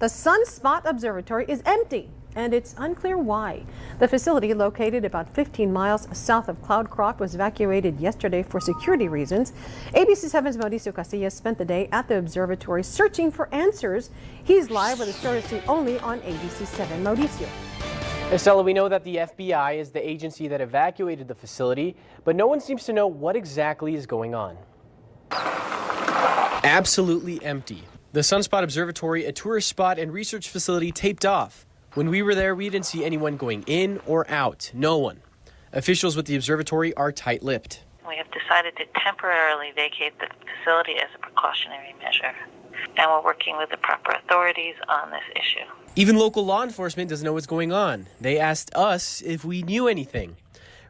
The Sun Spot Observatory is empty, and it's unclear why. The facility, located about 15 miles south of Cloudcroft, was evacuated yesterday for security reasons. ABC7's Mauricio Casillas spent the day at the observatory searching for answers. He's live with a story to see only on ABC7. Mauricio. Estella, we know that the FBI is the agency that evacuated the facility, but no one seems to know what exactly is going on. Absolutely empty. The Sunspot Observatory, a tourist spot and research facility, taped off. When we were there, we didn't see anyone going in or out. No one. Officials with the observatory are tight-lipped. We have decided to temporarily vacate the facility as a precautionary measure, and we're working with the proper authorities on this issue. Even local law enforcement doesn't know what's going on. They asked us if we knew anything.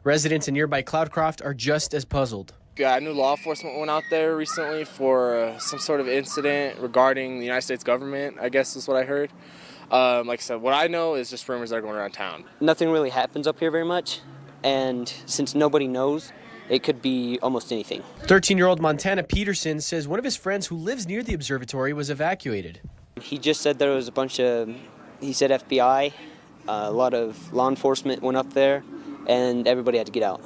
Residents in nearby Cloudcroft are just as puzzled. I knew law enforcement went out there recently for some sort of incident regarding the United States government, I guess is what I heard. Like I said, what I know is just rumors that are going around town. Nothing really happens up here very much, and since nobody knows, it could be almost anything. 13-year-old Montana Peterson says one of his friends who lives near the observatory was evacuated. He just said there was a bunch of, he said FBI, a lot of law enforcement went up there, and everybody had to get out.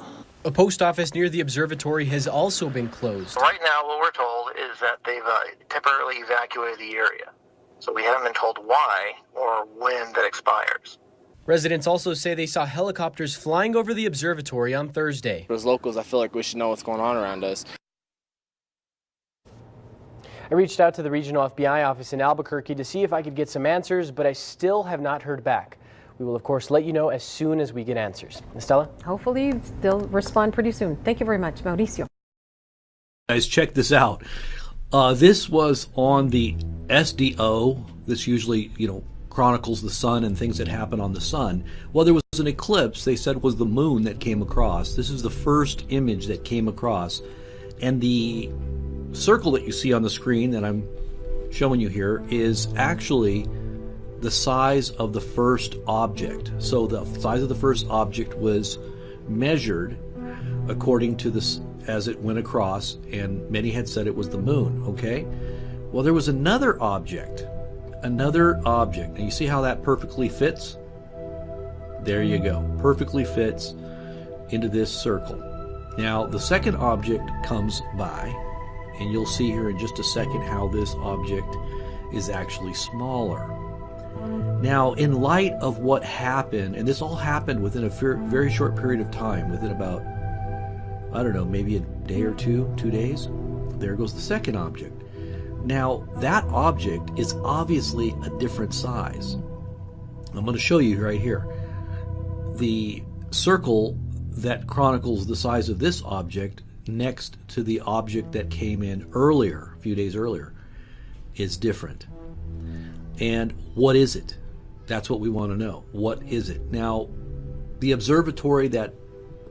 A post office near the observatory has also been closed. Right now, what we're told is that they've temporarily evacuated the area. So we haven't been told why or when that expires. Residents also say they saw helicopters flying over the observatory on Thursday. As locals, I feel like we should know what's going on around us. I reached out to the regional FBI office in Albuquerque to see if I could get some answers, but I still have not heard back. We will, of course, let you know as soon as we get answers. Estella? Hopefully they'll respond pretty soon. Thank you very much, Mauricio. Guys, check this out. This was on the SDO. This usually, chronicles the sun and things that happen on the sun. Well, there was an eclipse they said was the moon that came across. This is the first image that came across. And the circle that you see on the screen that I'm showing you here is actually the size of the first object. So the size of the first object was measured according to this as it went across, and many had said it was the moon, okay? Well, there was another object. And you see how that perfectly fits? There you go. Perfectly fits into this circle. Now, the second object comes by, and you'll see here in just a second how this object is actually smaller. Now, in light of what happened, and this all happened within a very short period of time, within about, I don't know, maybe a day or 2 days, there goes the second object. Now, that object is obviously a different size. I'm going to show you right here. The circle that chronicles the size of this object next to the object that came in earlier, a few days earlier, is different. And what is it? That's what we want to know. What is it? Now, the observatory, that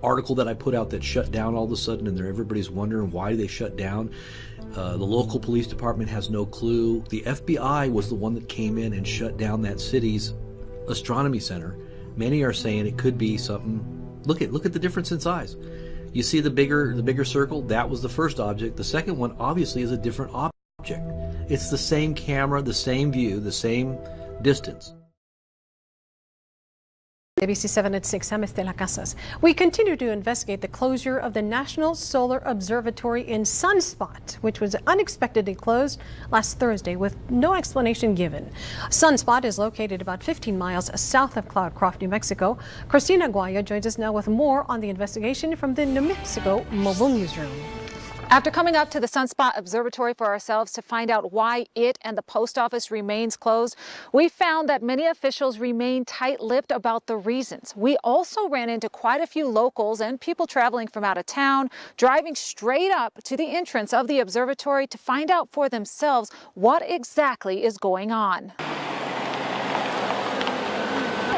article that I put out that shut down all of a sudden, and everybody's wondering why they shut down. The local police department has no clue. The FBI was the one that came in and shut down that city's astronomy center. Many are saying it could be something. Look at the difference in size. You see the bigger circle? That was the first object. The second one obviously is a different object. It's the same camera, the same view, the same distance. ABC7 at 6, I'm Estela Casas. We continue to investigate the closure of the National Solar Observatory in Sunspot, which was unexpectedly closed last Thursday with no explanation given. Sunspot is located about 15 miles south of Cloudcroft, New Mexico. Christina Guaya joins us now with more on the investigation from the New Mexico Mobile Newsroom. After coming up to the Sunspot Observatory for ourselves to find out why it and the post office remains closed, we found that many officials remain tight-lipped about the reasons. We also ran into quite a few locals and people traveling from out of town, driving straight up to the entrance of the observatory to find out for themselves what exactly is going on.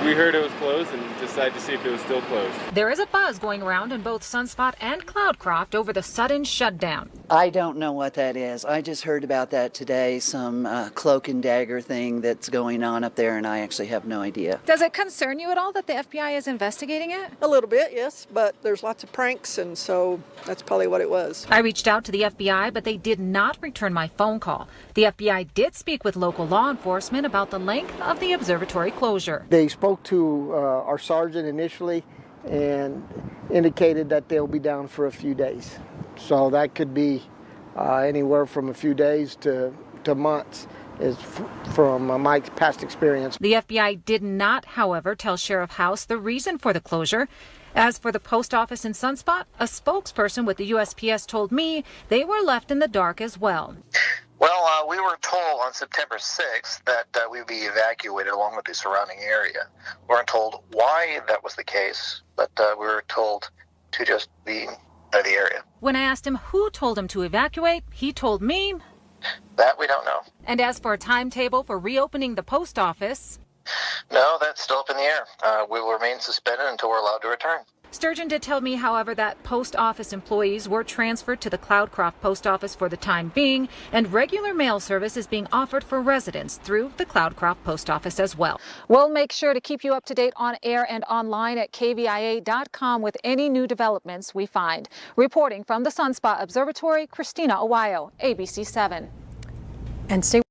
We heard it was closed and decided to see if it was still closed. There is a buzz going around in both Sunspot and Cloudcroft over the sudden shutdown. I don't know what that is. I just heard about that today, some cloak and dagger thing that's going on up there, and I actually have no idea. Does it concern you at all that the FBI is investigating it? A little bit, yes, but there's lots of pranks, and so that's probably what it was. I reached out to the FBI, but they did not return my phone call. The FBI did speak with local law enforcement about the length of the observatory closure. They spoke to our sergeant initially and indicated that they'll be down for a few days. So that could be anywhere from a few days to months, is from my past experience. The FBI did not, however, tell Sheriff House the reason for the closure. As for the post office in Sunspot, a spokesperson with the USPS told me they were left in the dark as well. Well, we were told on September 6th that we would be evacuated along with the surrounding area. We weren't told why that was the case, but we were told to just be out of the area. When I asked him who told him to evacuate, he told me that we don't know. And as for a timetable for reopening the post office, no, that's still up in the air. We will remain suspended until we're allowed to return. Sturgeon did tell me, however, that post office employees were transferred to the Cloudcroft post office for the time being, and regular mail service is being offered for residents through the Cloudcroft post office as well. We'll make sure to keep you up to date on air and online at kvia.com with any new developments we find. Reporting from the Sunspot Observatory, Christina Awayo, ABC 7. And stay